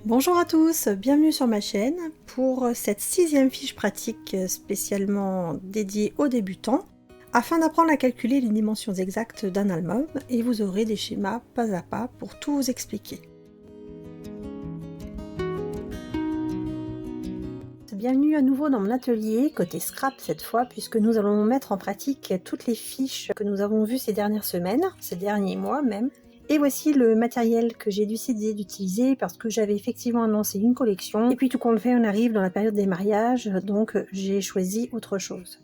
Bonjour à tous, bienvenue sur ma chaîne pour cette 6e fiche pratique spécialement dédiée aux débutants afin d'apprendre à calculer les dimensions exactes d'un album et vous aurez des schémas pas à pas pour tout vous expliquer. Bienvenue à nouveau dans mon atelier, côté scrap cette fois, puisque nous allons mettre en pratique toutes les fiches que nous avons vues ces dernières semaines, ces derniers mois même. Et voici le matériel que j'ai décidé d'utiliser parce que j'avais effectivement annoncé une collection. Et puis tout compte fait, on arrive dans la période des mariages, donc j'ai choisi autre chose.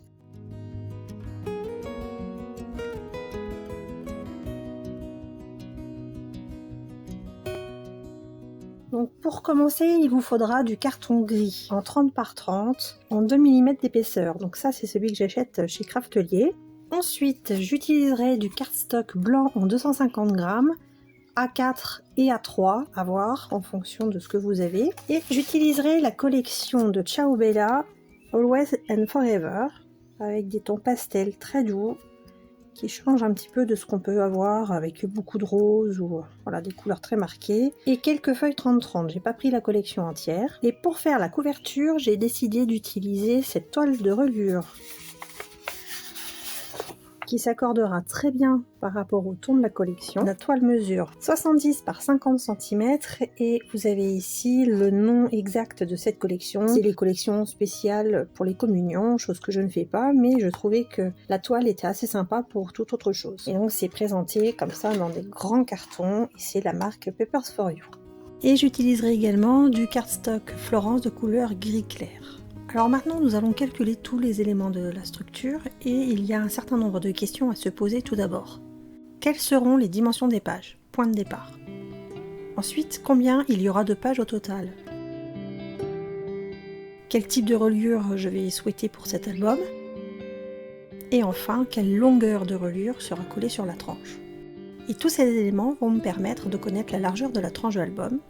Donc pour commencer, il vous faudra du carton gris en 30 par 30, en 2 mm d'épaisseur. Donc ça, c'est celui que j'achète chez Craftelier. Ensuite, j'utiliserai du cardstock blanc en 250 grammes, A4 et A3 à voir en fonction de ce que vous avez. Et j'utiliserai la collection de Ciao Bella Always and Forever avec des tons pastels très doux qui changent un petit peu de ce qu'on peut avoir avec beaucoup de rose ou voilà, des couleurs très marquées. Et quelques feuilles 30-30, j'ai pas pris la collection entière. Et pour faire la couverture, j'ai décidé d'utiliser cette toile de reliure qui s'accordera très bien par rapport au ton de la collection. La toile mesure 70 par 50 cm et vous avez ici le nom exact de cette collection. C'est les collections spéciales pour les communions, chose que je ne fais pas, mais je trouvais que la toile était assez sympa pour toute autre chose. Et donc c'est présenté comme ça dans des grands cartons et c'est la marque Papers for You. Et j'utiliserai également du cardstock Florence de couleur gris clair. Alors maintenant, nous allons calculer tous les éléments de la structure et il y a un certain nombre de questions à se poser tout d'abord. Quelles seront les dimensions des pages? Point de départ. Ensuite, combien il y aura de pages au total? Quel type de reliure je vais souhaiter pour cet album? Et enfin, quelle longueur de reliure sera collée sur la tranche? Et tous ces éléments vont me permettre de connaître la largeur de la tranche de l'album.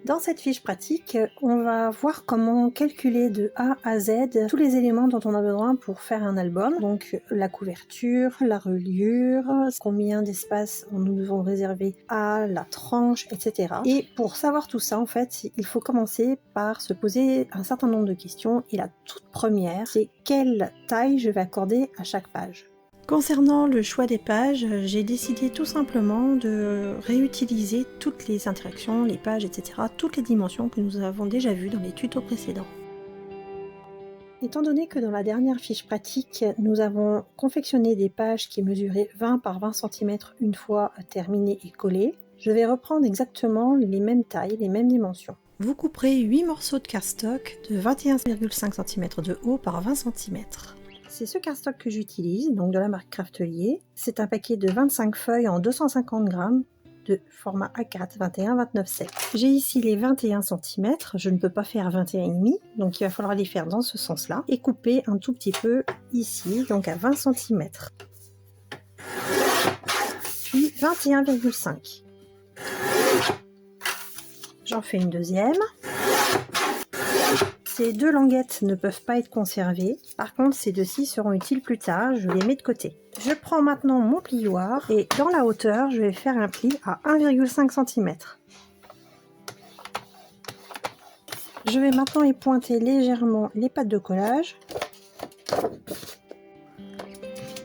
Dans cette fiche pratique, on va voir comment calculer de A à Z tous les éléments dont on a besoin pour faire un album. Donc la couverture, la reliure, combien d'espace nous devons réserver à la tranche, etc. Et pour savoir tout ça, en fait, il faut commencer par se poser un certain nombre de questions. Et la toute première, c'est quelle taille je vais accorder à chaque page. Concernant le choix des pages, j'ai décidé tout simplement de réutiliser toutes les interactions, les pages, etc., toutes les dimensions que nous avons déjà vues dans les tutos précédents. Étant donné que dans la dernière fiche pratique, nous avons confectionné des pages qui mesuraient 20 par 20 cm une fois terminées et collées, je vais reprendre exactement les mêmes tailles, les mêmes dimensions. Vous couperez 8 morceaux de cardstock de 21,5 cm de haut par 20 cm. C'est ce cardstock que j'utilise, donc de la marque Craftelier. C'est un paquet de 25 feuilles en 250 grammes de format A4 21-29-7. J'ai ici les 21 cm, je ne peux pas faire 21,5, donc il va falloir les faire dans ce sens-là, et couper un tout petit peu ici, donc à 20 cm. Puis 21,5. J'en fais une deuxième. Ces deux languettes ne peuvent pas être conservées, par contre ces deux-ci seront utiles plus tard, je les mets de côté. Je prends maintenant mon plioir et dans la hauteur, je vais faire un pli à 1,5 cm. Je vais maintenant épointer légèrement les pattes de collage.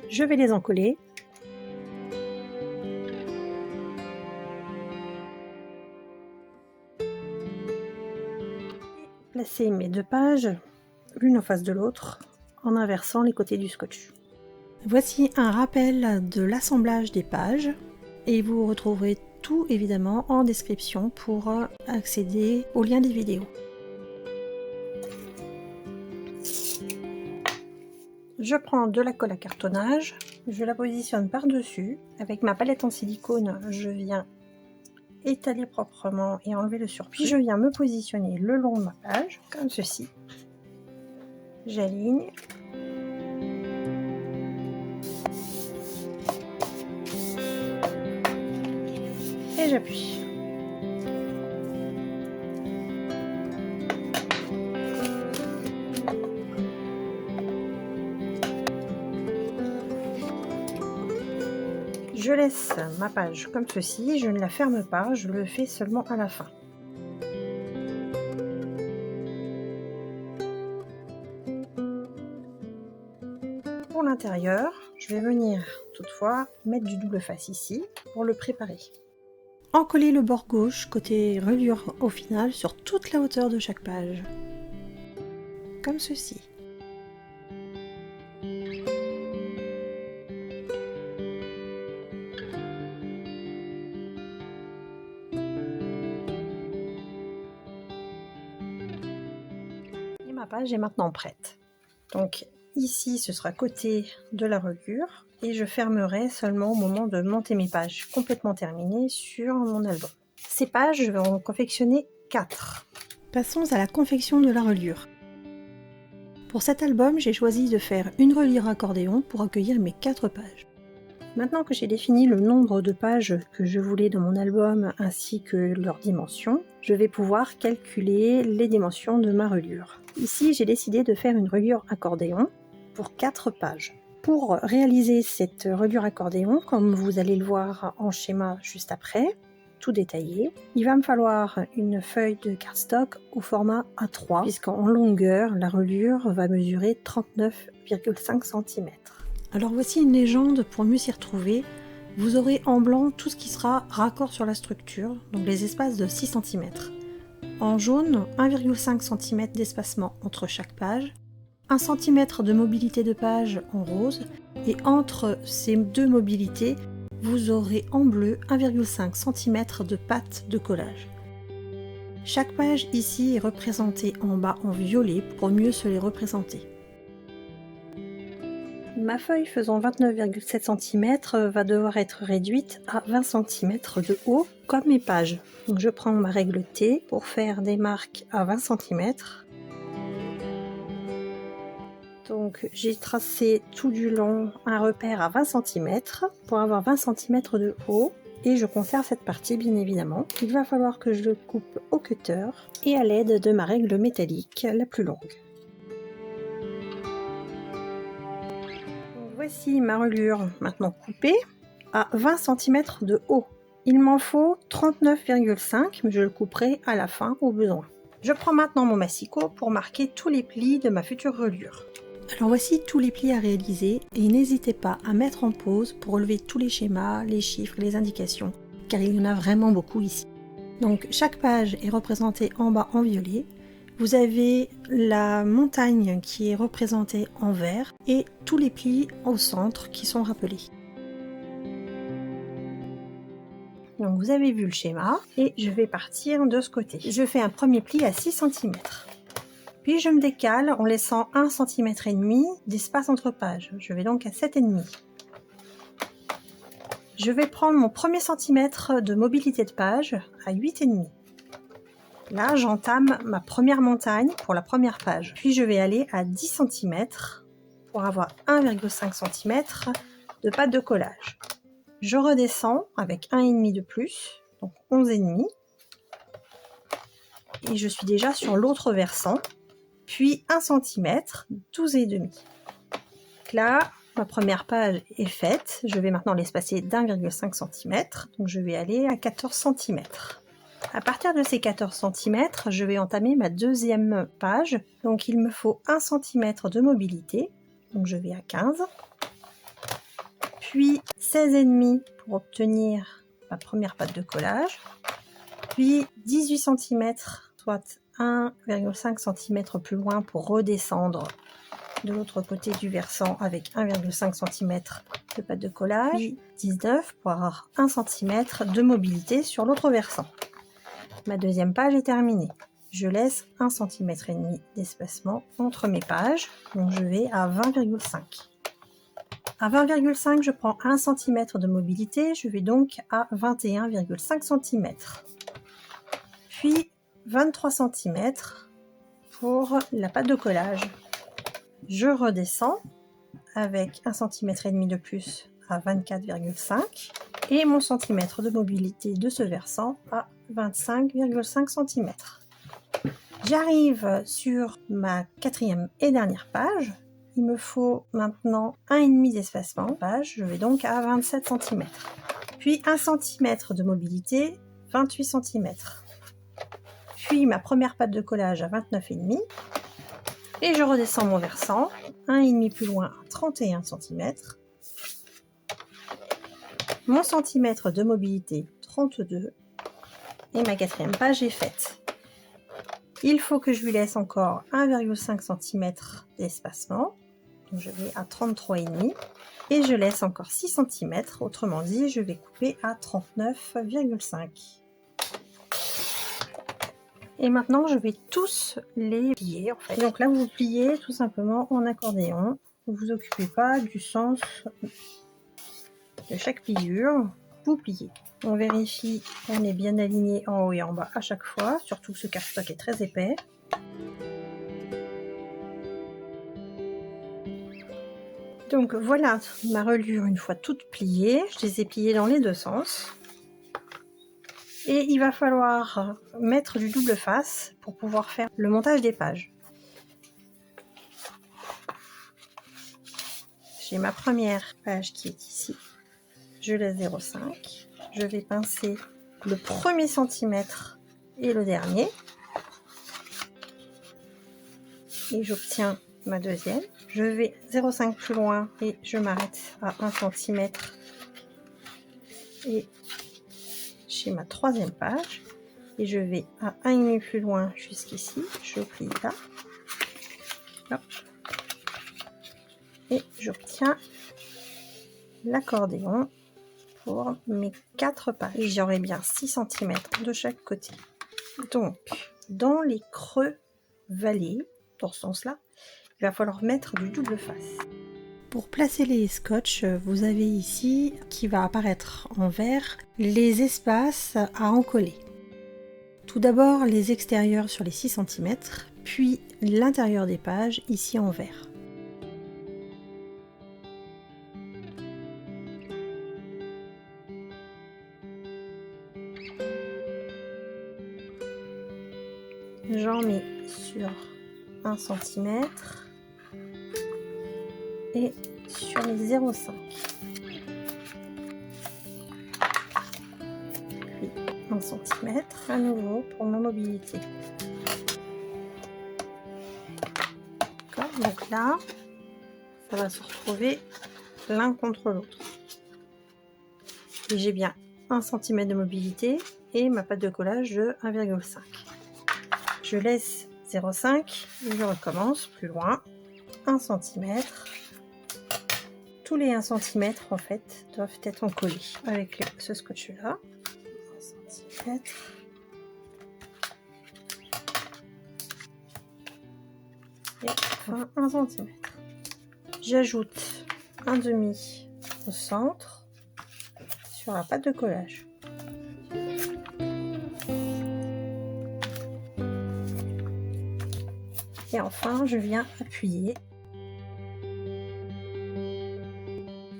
Je vais les encoller. Placer mes deux pages, l'une en face de l'autre, en inversant les côtés du scotch. Voici un rappel de l'assemblage des pages et vous retrouverez tout évidemment en description pour accéder au lien des vidéos. Je prends de la colle à cartonnage, je la positionne par-dessus. Avec ma palette en silicone, je viens étaler proprement et enlever le surplus. Je viens me positionner le long de ma page, comme ceci. J'aligne. Et j'appuie. Je laisse ma page comme ceci, je ne la ferme pas, je le fais seulement à la fin. Pour l'intérieur, je vais venir toutefois mettre du double face ici pour le préparer. Encoller le bord gauche côté reliure au final sur toute la hauteur de chaque page. Comme ceci. Et ma page est maintenant prête. Donc ici ce sera côté de la reliure et je fermerai seulement au moment de monter mes pages complètement terminées sur mon album. Ces pages, je vais en confectionner 4. Passons à la confection de la reliure. Pour cet album, j'ai choisi de faire une reliure accordéon pour accueillir mes 4 pages. Maintenant que j'ai défini le nombre de pages que je voulais dans mon album ainsi que leurs dimensions, je vais pouvoir calculer les dimensions de ma reliure. Ici, j'ai décidé de faire une reliure accordéon pour 4 pages. Pour réaliser cette reliure accordéon, comme vous allez le voir en schéma juste après, tout détaillé, il va me falloir une feuille de cardstock au format A3, puisqu'en longueur, la reliure va mesurer 39,5 cm. Alors voici une légende pour mieux s'y retrouver. Vous aurez en blanc tout ce qui sera raccord sur la structure, donc les espaces de 6 cm. En jaune, 1,5 cm d'espacement entre chaque page, 1 cm de mobilité de page en rose, et entre ces deux mobilités, vous aurez en bleu 1,5 cm de pâte de collage. Chaque page ici est représentée en bas en violet pour mieux se les représenter. Ma feuille faisant 29,7 cm va devoir être réduite à 20 cm de haut comme mes pages. Donc je prends ma règle T pour faire des marques à 20 cm. Donc j'ai tracé tout du long un repère à 20 cm pour avoir 20 cm de haut et je conserve cette partie bien évidemment. Il va falloir que je le coupe au cutter et à l'aide de ma règle métallique la plus longue. Donc voici ma reliure maintenant coupée à 20 cm de haut. Il m'en faut 39,5 mais je le couperai à la fin au besoin. Je prends maintenant mon massicot pour marquer tous les plis de ma future reliure. Alors voici tous les plis à réaliser et n'hésitez pas à mettre en pause pour relever tous les schémas, les chiffres, les indications, car il y en a vraiment beaucoup ici. Donc chaque page est représentée en bas en violet, vous avez la montagne qui est représentée en vert et tous les plis au centre qui sont rappelés. Donc vous avez vu le schéma et je vais partir de ce côté. Je fais un premier pli à 6 cm. Puis je me décale en laissant 1,5 cm d'espace entre pages. Je vais donc à 7,5. Je vais prendre mon premier centimètre de mobilité de page à 8,5. Là, j'entame ma première montagne pour la première page. Puis je vais aller à 10 cm pour avoir 1,5 cm de pâte de collage. Je redescends avec 1,5 de plus, donc 11,5. Et je suis déjà sur l'autre versant. Puis 1 cm, 12,5. Là, ma première page est faite. Je vais maintenant l'espacer d'1,5 cm. Donc je vais aller à 14 cm. À partir de ces 14 cm, je vais entamer ma deuxième page. Donc il me faut 1 cm de mobilité. Donc je vais à 15. Puis 16,5 pour obtenir ma première pâte de collage. Puis 18 cm, soit 1,5 cm plus loin pour redescendre de l'autre côté du versant avec 1,5 cm de pâte de collage, puis 19 pour avoir 1 cm de mobilité sur l'autre versant. Ma deuxième page est terminée. Je laisse 1,5 cm d'espacement entre mes pages, donc je vais à 20,5. À 20,5, je prends 1 cm de mobilité, je vais donc à 21,5 cm. Puis 23 cm pour la pâte de collage. Je redescends avec 1,5 cm de plus à 24,5 et mon centimètre de mobilité de ce versant à 25,5 cm. J'arrive sur ma quatrième et dernière page. il me faut maintenant 1,5 d'espacement. Page, je vais donc à 27 cm. Puis 1 cm de mobilité, 28 cm. Puis ma première patte de collage à 29,5. Et je redescends mon versant, 1,5 plus loin à 31 cm. Mon centimètre de mobilité, 32. Et ma quatrième page est faite. Il faut que je lui laisse encore 1,5 cm d'espacement. Donc je vais à 33,5 et je laisse encore 6 cm. Autrement dit, je vais couper à 39,5. Et maintenant, je vais tous les plier en fait. Donc là, vous pliez tout simplement en accordéon. Vous ne vous occupez pas du sens de chaque pliure. Vous pliez. On vérifie qu'on est bien aligné en haut et en bas à chaque fois, surtout que ce cardstock est très épais. Donc voilà ma reliure une fois toute pliée. Je les ai pliées dans les deux sens. Et il va falloir mettre du double face pour pouvoir faire le montage des pages. J'ai ma première page qui est ici. Je laisse 0,5. Je vais pincer le premier centimètre et le dernier. Et j'obtiens ma deuxième. Je vais 0,5 plus loin et je m'arrête à 1 cm. Et j'ai ma troisième page. Et je vais à 1,5 plus loin jusqu'ici. Je plie là. Hop. Et j'obtiens l'accordéon pour mes 4 pages. J'aurai bien 6 cm de chaque côté. Donc, dans les creux vallés, dans ce sens-là, il va falloir mettre du double face. Pour placer les scotch, vous avez ici, qui va apparaître en vert, les espaces à encoller. Tout d'abord les extérieurs sur les 6 cm, puis l'intérieur des pages ici en vert. J'en mets sur 1 cm et sur les 0,5. Puis 1 cm à nouveau pour ma mobilité. Donc là, ça va se retrouver l'un contre l'autre. Et j'ai bien 1 cm de mobilité et ma pâte de collage de 1,5. Je laisse 0,5 et je recommence plus loin. 1 cm. Tous les 1 cm en fait doivent être encollés avec ce scotch là. 1 cm. Et enfin 1 cm. J'ajoute un demi au centre sur la pâte de collage. Et enfin, je viens appuyer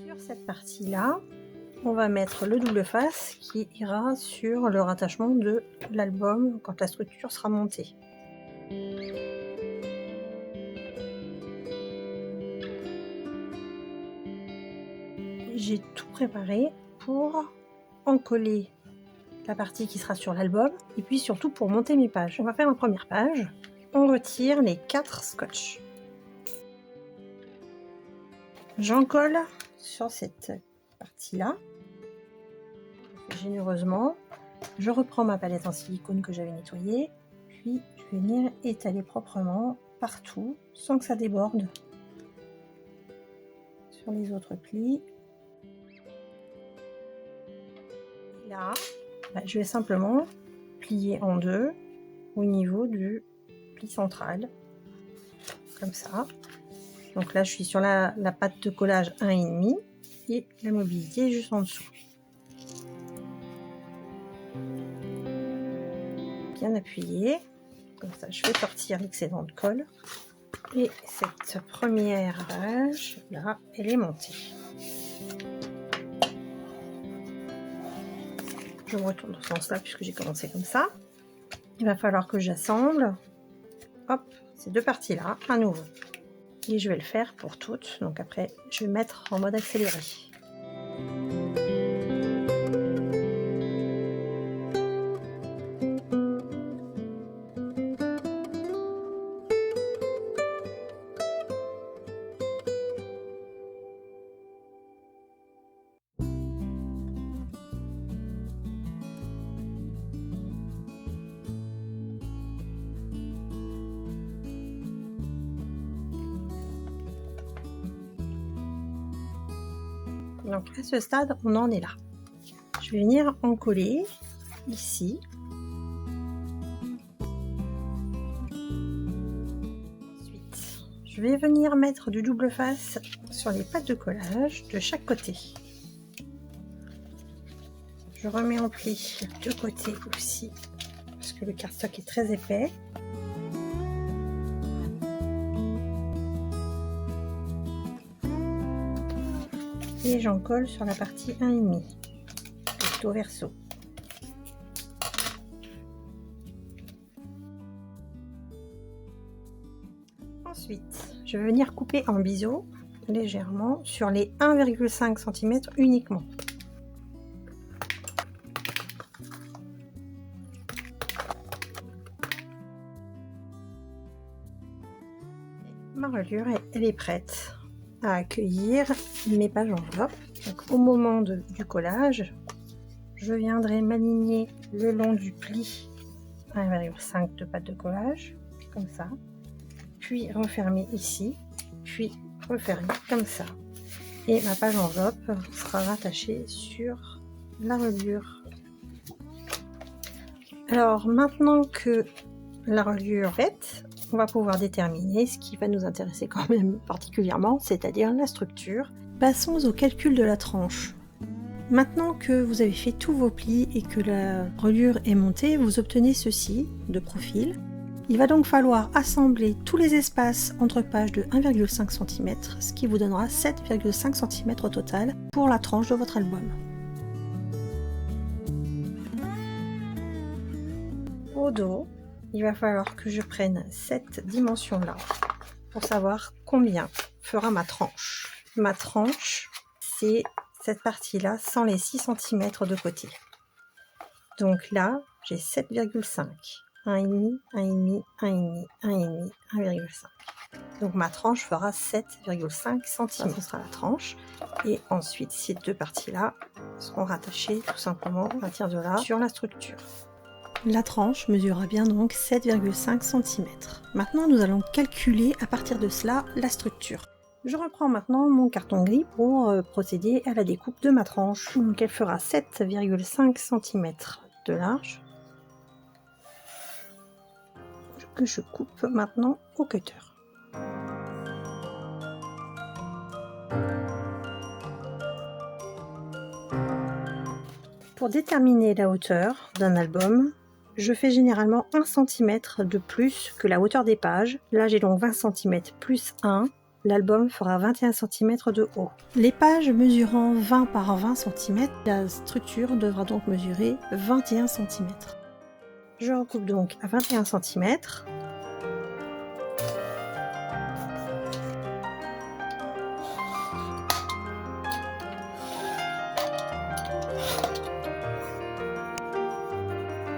sur cette partie-là. On va mettre le double face qui ira sur le rattachement de l'album quand la structure sera montée. J'ai tout préparé pour encoller la partie qui sera sur l'album et puis surtout pour monter mes pages. On va faire la première page. On retire les 4 scotch. J'en colle sur cette partie-là, généreusement. Je reprends ma palette en silicone que j'avais nettoyée, puis je vais venir étaler proprement partout sans que ça déborde sur les autres plis. Et là, je vais simplement plier en deux au niveau du pli central, comme ça. Donc là je suis sur la pâte de collage 1,5 et la mobilité juste en dessous. Bien appuyé, comme ça je vais sortir l'excédent de colle. Et cette première page là, elle est montée. Je me retourne dans ce sens là puisque j'ai commencé comme ça. Il va falloir que j'assemble, hop, ces deux parties là à nouveau. Et je vais le faire pour toutes. Donc après, je vais mettre en mode accéléré. Donc à ce stade, on en est là. Je vais venir en coller ici. Ensuite, je vais venir mettre du double face sur les pattes de collage de chaque côté. Je remets en pli de côté aussi, parce que le cardstock est très épais. Et j'en colle sur la partie 1,5, recto verso. Ensuite, je vais venir couper en biseau légèrement sur les 1,5 cm uniquement. Ma reliure, elle est prête à accueillir mes pages enveloppes. Donc, au moment du collage, je viendrai m'aligner le long du pli 1,5 de pâte de collage, comme ça, puis refermer ici, puis refermer comme ça. Et ma page enveloppe sera rattachée sur la reliure. Alors maintenant que la reliure est faite, on va pouvoir déterminer ce qui va nous intéresser quand même particulièrement, c'est-à-dire la structure. Passons au calcul de la tranche. Maintenant que vous avez fait tous vos plis et que la reliure est montée, vous obtenez ceci de profil. Il va donc falloir assembler tous les espaces entre pages de 1,5 cm, ce qui vous donnera 7,5 cm au total pour la tranche de votre album. Au dos, il va falloir que je prenne cette dimension-là pour savoir combien fera ma tranche. Ma tranche, c'est cette partie-là sans les 6 cm de côté. Donc là, j'ai 7,5. 1,5, 1,5, 1,5, 1,5, 1,5. Donc ma tranche fera 7,5 cm. Ce sera la tranche. Et ensuite, ces deux parties-là seront rattachées tout simplement à partir de là sur la structure. La tranche mesurera bien donc 7,5 cm. Maintenant, nous allons calculer à partir de cela la structure. Je reprends maintenant mon carton gris pour procéder à la découpe de ma tranche. Donc elle fera 7,5 cm de large que je coupe maintenant au cutter. Pour déterminer la hauteur d'un album, je fais généralement 1 cm de plus que la hauteur des pages. Là j'ai donc 20 cm plus 1. L'album fera 21 cm de haut. Les pages mesurant 20 par 20 cm, la structure devra donc mesurer 21 cm. Je recoupe donc à 21 cm.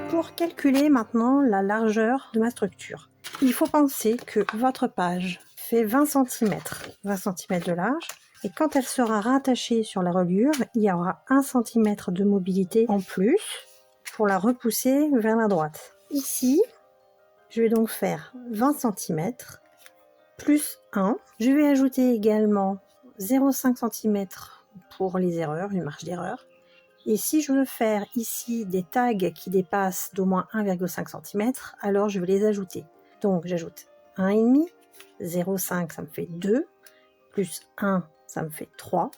Pour calculer maintenant la largeur de ma structure, il faut penser que votre page fait 20 cm de large, et quand elle sera rattachée sur la reliure, il y aura 1 cm de mobilité en plus pour la repousser vers la droite. Ici, je vais donc faire 20 cm plus 1. Je vais ajouter également 0,5 cm pour les erreurs, une marge d'erreur. Et si je veux faire ici des tags qui dépassent d'au moins 1,5 cm, alors je vais les ajouter. Donc j'ajoute 1,5, 0,5 ça me fait 2, plus 1 ça me fait 3,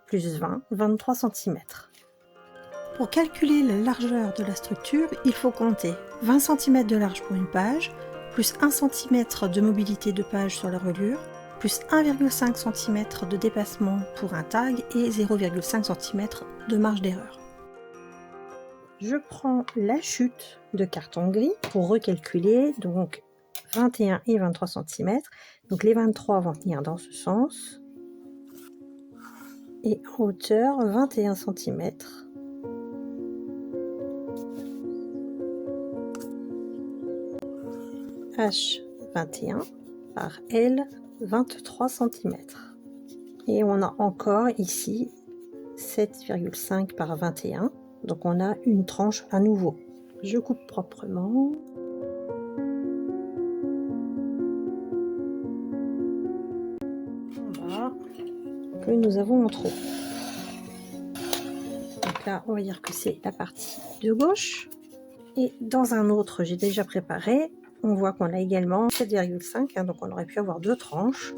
plus 20, 23 cm. Pour calculer la largeur de la structure, il faut compter 20 cm de large pour une page, plus 1 cm de mobilité de page sur la reliure, plus 1,5 cm de dépassement pour un tag et 0,5 cm de marge d'erreur. Je prends la chute de carton gris pour recalculer, donc 21 et 23 cm. Donc les 23 vont tenir dans ce sens. Et en hauteur 21 cm. H 21 par L 23 cm. Et on a encore ici 7,5 par 21. Donc on a une tranche à nouveau. Je coupe proprement. Voilà. Que nous avons en trop. Donc là, on va dire que c'est la partie de gauche. Et dans un autre, j'ai déjà préparé. On voit qu'on a également 7,5, hein, donc on aurait pu avoir deux tranches.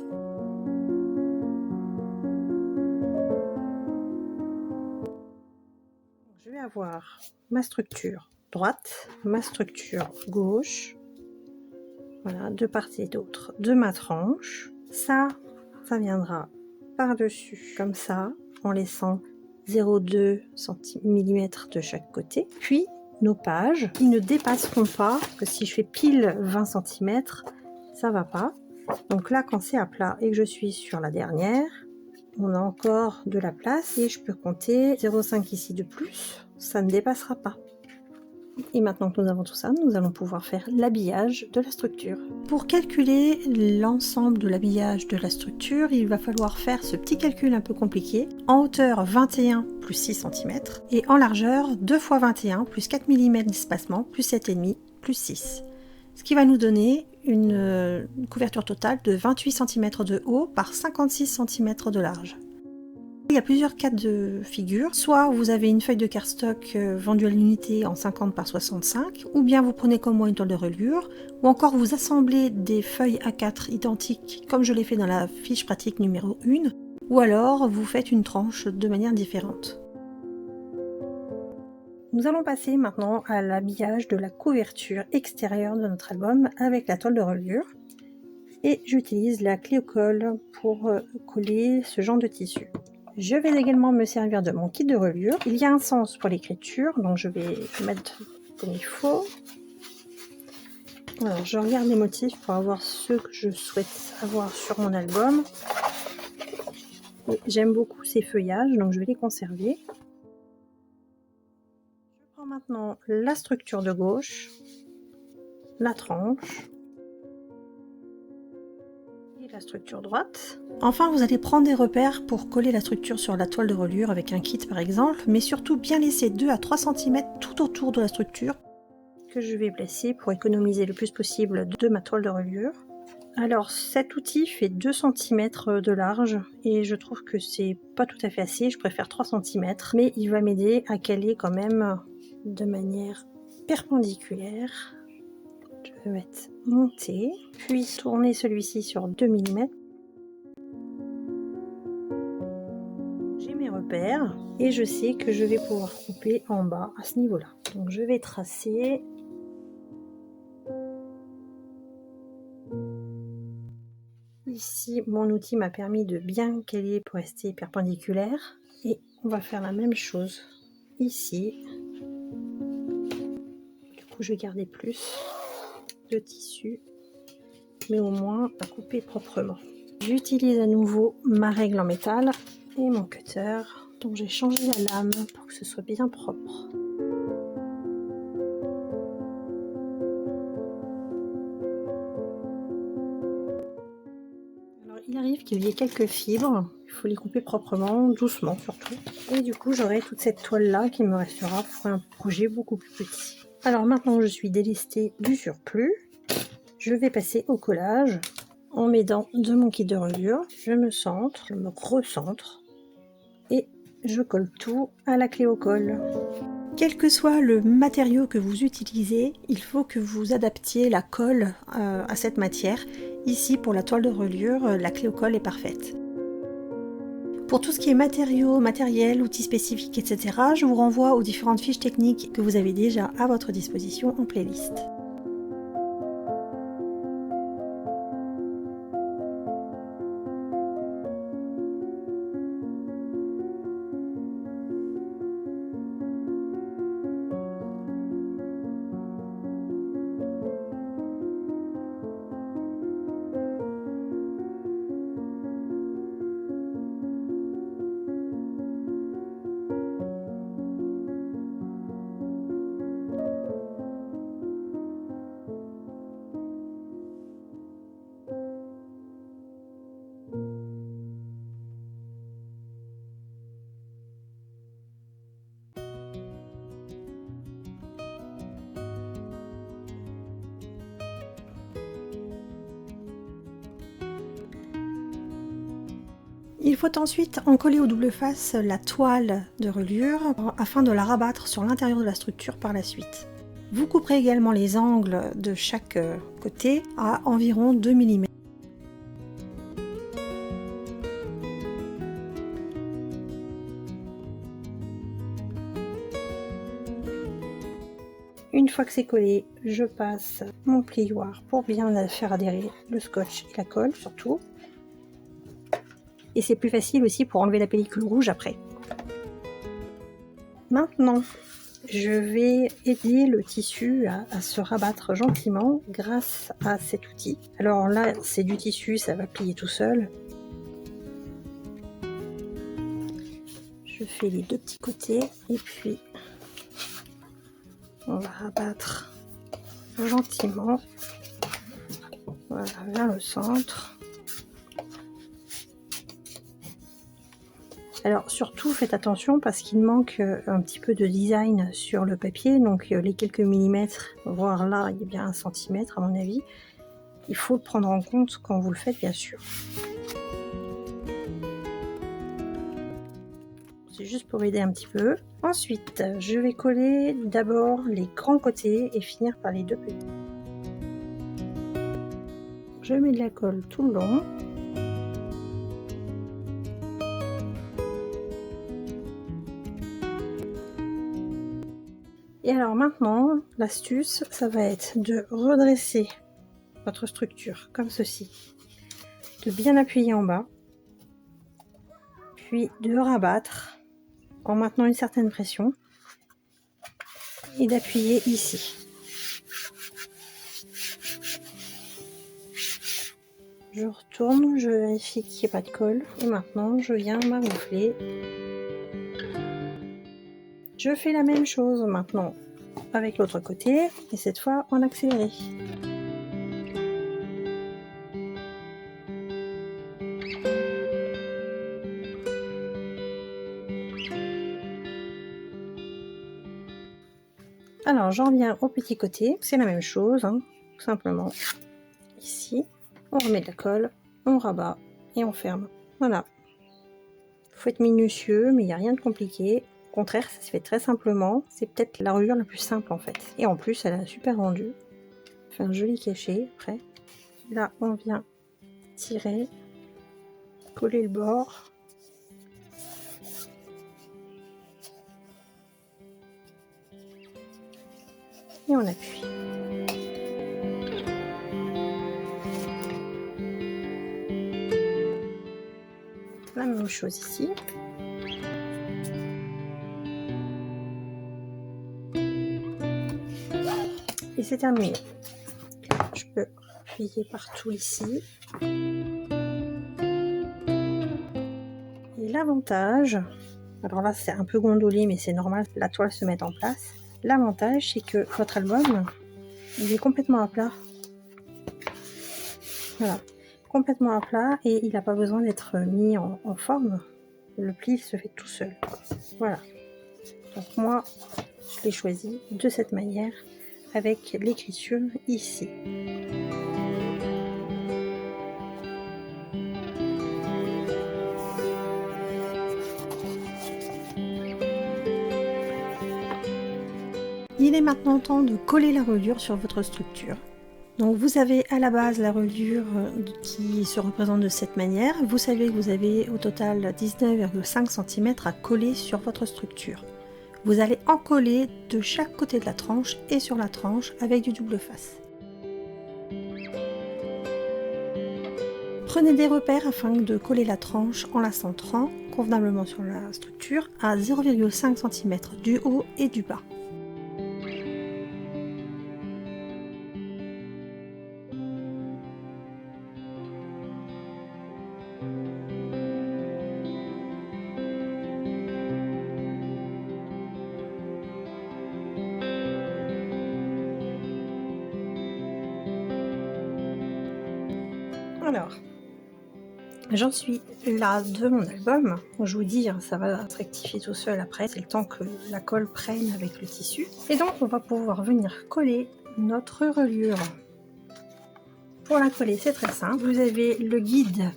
Je vais avoir ma structure droite, ma structure gauche. Voilà, de part et d'autre de ma tranche. Ça viendra par-dessus, comme ça, en laissant 0,2 mm de chaque côté. Puis, nos pages, qui ne dépasseront pas, que si je fais pile 20 cm, ça va pas. Donc là, quand c'est à plat et que je suis sur la dernière, on a encore de la place et je peux compter 0,5 ici de plus, ça ne dépassera pas. Et maintenant que nous avons tout ça, nous allons pouvoir faire l'habillage de la structure. Pour calculer l'ensemble de l'habillage de la structure, il va falloir faire ce petit calcul un peu compliqué. En hauteur 21 plus 6 cm et en largeur 2 x 21 plus 4 mm d'espacement plus 7,5 plus 6. Ce qui va nous donner une couverture totale de 28 cm de haut par 56 cm de large. Il y a plusieurs cas de figure, soit vous avez une feuille de cardstock vendue à l'unité en 50 par 65, ou bien vous prenez comme moi une toile de reliure, ou encore vous assemblez des feuilles A4 identiques comme je l'ai fait dans la fiche pratique numéro 1, ou alors vous faites une tranche de manière différente. Nous allons passer maintenant à l'habillage de la couverture extérieure de notre album avec la toile de reliure. Et j'utilise la clé au colle pour coller ce genre de tissu. Je vais également me servir de mon kit de reliure. Il y a un sens pour l'écriture, donc je vais mettre comme il faut. Alors, je regarde les motifs pour avoir ceux que je souhaite avoir sur mon album. J'aime beaucoup ces feuillages, donc je vais les conserver. Je prends maintenant la structure de gauche, la tranche et la structure droite. Enfin, vous allez prendre des repères pour coller la structure sur la toile de reliure avec un kit par exemple, mais surtout bien laisser 2 à 3 cm tout autour de la structure que je vais placer pour économiser le plus possible de ma toile de reliure. Alors cet outil fait 2 cm de large et je trouve que c'est pas tout à fait assez, je préfère 3 cm, mais il va m'aider à caler quand même de manière perpendiculaire. Je vais mettre monter, puis tourner celui-ci sur 2 mm. J'ai mes repères et je sais que je vais pouvoir couper en bas à ce niveau-là. Donc je vais tracer. Ici, mon outil m'a permis de bien caler pour rester perpendiculaire. Et on va faire la même chose ici. Du coup, je vais garder plus de tissu, mais au moins à couper proprement. J'utilise à nouveau ma règle en métal et mon cutter. Donc j'ai changé la lame pour que ce soit bien propre. Alors il arrive qu'il y ait quelques fibres, il faut les couper proprement, doucement surtout. Et du coup j'aurai toute cette toile là qui me restera pour un projet beaucoup plus petit. Alors maintenant que je suis délestée du surplus, je vais passer au collage en m'aidant de mon kit de reliure. Je me centre, je me recentre et je colle tout à la clé au colle. Quel que soit le matériau que vous utilisez, il faut que vous adaptiez la colle à cette matière. Ici, pour la toile de reliure, la clé au colle est parfaite. Pour tout ce qui est matériaux, matériel, outils spécifiques, etc., je vous renvoie aux différentes fiches techniques que vous avez déjà à votre disposition en playlist. Il faut ensuite en coller au double face la toile de reliure afin de la rabattre sur l'intérieur de la structure par la suite. Vous couperez également les angles de chaque côté à environ 2 mm. Une fois que c'est collé, je passe mon plioir pour bien faire adhérer le scotch et la colle surtout. Et c'est plus facile aussi pour enlever la pellicule rouge après. Maintenant, je vais aider le tissu à se rabattre gentiment grâce à cet outil. Alors là, c'est du tissu, ça va plier tout seul. Je fais les deux petits côtés et puis on va rabattre gentiment, voilà, vers le centre. Alors surtout faites attention parce qu'il manque un petit peu de design sur le papier, donc les quelques millimètres, voire là il y a bien 1 centimètre à mon avis, il faut le prendre en compte quand vous le faites bien sûr. C'est juste pour aider un petit peu. Ensuite je vais coller d'abord les grands côtés et finir par les deux petits. Je mets de la colle tout le long. Et alors maintenant, l'astuce, ça va être de redresser votre structure comme ceci, de bien appuyer en bas, puis de rabattre en maintenant une certaine pression et d'appuyer ici. Je retourne, je vérifie qu'il n'y ait pas de colle et maintenant je viens m'agonfler. Je fais la même chose maintenant avec l'autre côté et cette fois en accéléré. Alors j'en viens au petit côté, c'est la même chose, hein, tout simplement. Ici, on remet de la colle, on rabat et on ferme. Voilà. Il faut être minutieux, mais il n'y a rien de compliqué. Au contraire, ça se fait très simplement. C'est peut-être la reliure la plus simple en fait. Et en plus, elle a super rendu. Fait un joli cachet après. Là, on vient tirer, coller le bord. Et on appuie. La même chose ici. Et c'est terminé. Je peux appuyer partout ici. Et l'avantage, alors là c'est un peu gondolé mais c'est normal, la toile se met en place. L'avantage c'est que votre album, il est complètement à plat. Voilà, complètement à plat et il n'a pas besoin d'être mis en forme. Le pli se fait tout seul. Voilà. Donc moi, je l'ai choisi de cette manière avec l'écriture ici. Il est maintenant temps de coller la reliure sur votre structure. Donc vous avez à la base la reliure qui se représente de cette manière. Vous savez que vous avez au total 19,5 cm à coller sur votre structure. Vous allez en coller de chaque côté de la tranche et sur la tranche avec du double face. Prenez des repères afin de coller la tranche en la centrant convenablement sur la structure à 0,5 cm du haut et du bas. Alors, j'en suis là de mon album. Je vous dis, ça va se rectifier tout seul après. C'est le temps que la colle prenne avec le tissu. Et donc, on va pouvoir venir coller notre reliure. Pour la coller, c'est très simple. Vous avez le guide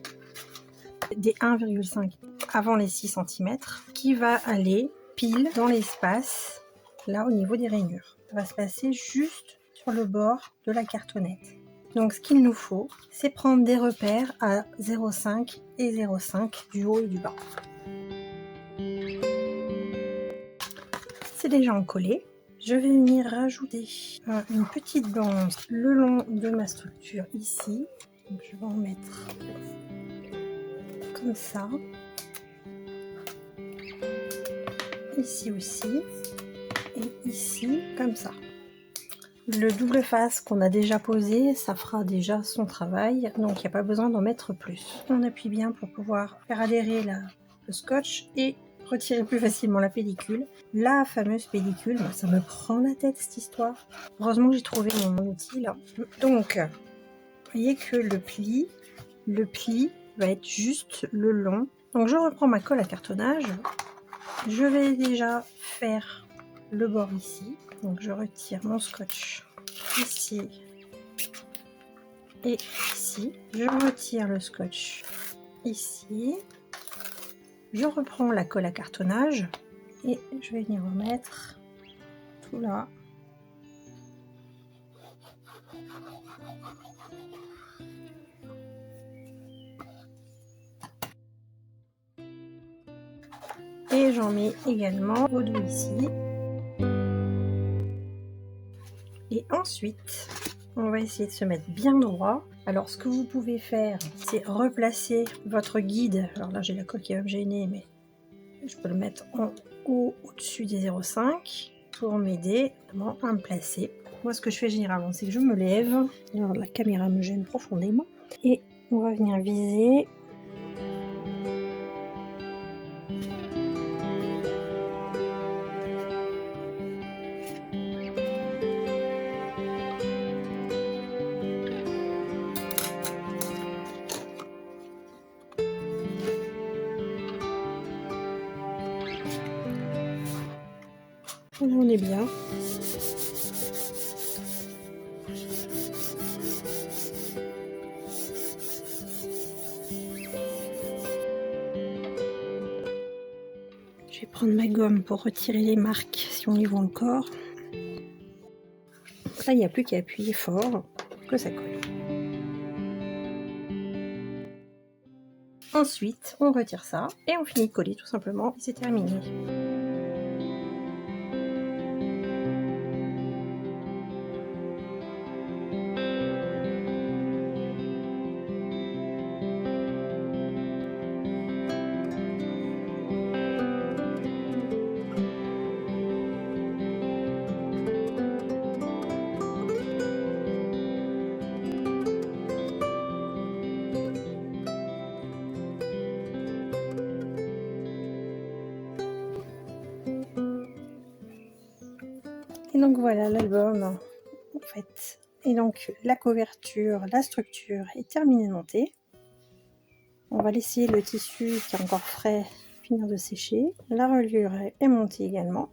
des 1,5 avant les 6 cm qui va aller pile dans l'espace, là au niveau des rainures. Ça va se passer juste sur le bord de la cartonnette. Donc ce qu'il nous faut, c'est prendre des repères à 0,5 et 0,5 du haut et du bas. C'est déjà encollé. Je vais venir rajouter une petite bande le long de ma structure ici. Donc je vais en mettre comme ça. Ici aussi. Et ici comme ça. Le double face qu'on a déjà posé, ça fera déjà son travail, donc il n'y a pas besoin d'en mettre plus. On appuie bien pour pouvoir faire adhérer le scotch et retirer plus facilement la pellicule. La fameuse pellicule, ça me prend la tête cette histoire. Heureusement que j'ai trouvé mon outil là. Donc, vous voyez que le pli va être juste le long. Donc je reprends ma colle à cartonnage. Je vais déjà faire le bord ici. Donc je retire mon scotch ici et ici. Je retire le scotch ici. Je reprends la colle à cartonnage et je vais venir remettre tout là. Et j'en mets également au dos ici. Et ensuite, on va essayer de se mettre bien droit. Alors, ce que vous pouvez faire, c'est replacer votre guide. Alors là, j'ai la colle qui va me gêner, mais je peux le mettre en haut, au-dessus des 0,5 pour m'aider à me placer. Moi, ce que je fais généralement, c'est que je me lève. Alors, la caméra me gêne profondément. Et on va venir viser. Là, on est bien. Je vais prendre ma gomme pour retirer les marques si on les voit encore. Donc là, il n'y a plus qu'à appuyer fort pour que ça colle. Ensuite, on retire ça et on finit de coller tout simplement. C'est terminé. Et donc voilà l'album en fait. Et donc la couverture, la structure est terminée de monter. On va laisser le tissu qui est encore frais finir de sécher. La reliure est montée également.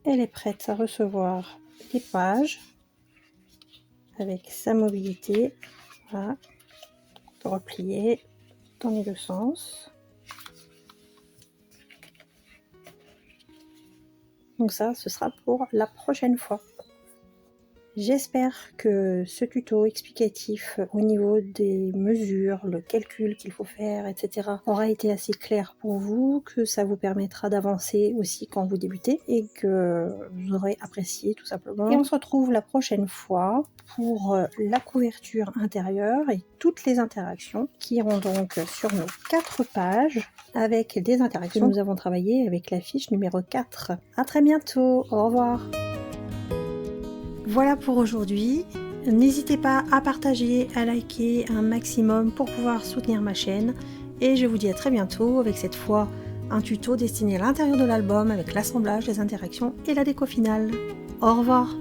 Elle est prête à recevoir les pages avec sa mobilité. Voilà. Replier dans les deux sens. Donc ça, ce sera pour la prochaine fois. J'espère que ce tuto explicatif au niveau des mesures, le calcul qu'il faut faire, etc. aura été assez clair pour vous, que ça vous permettra d'avancer aussi quand vous débutez et que vous aurez apprécié tout simplement. Et on se retrouve la prochaine fois pour la couverture intérieure et toutes les interactions qui iront donc sur nos 4 pages avec des interactions que nous avons travaillées avec la fiche numéro 4. À très bientôt, au revoir. Voilà pour aujourd'hui. N'hésitez pas à partager, à liker un maximum pour pouvoir soutenir ma chaîne. Et je vous dis à très bientôt avec cette fois un tuto destiné à l'intérieur de l'album avec l'assemblage, les interactions et la déco finale. Au revoir.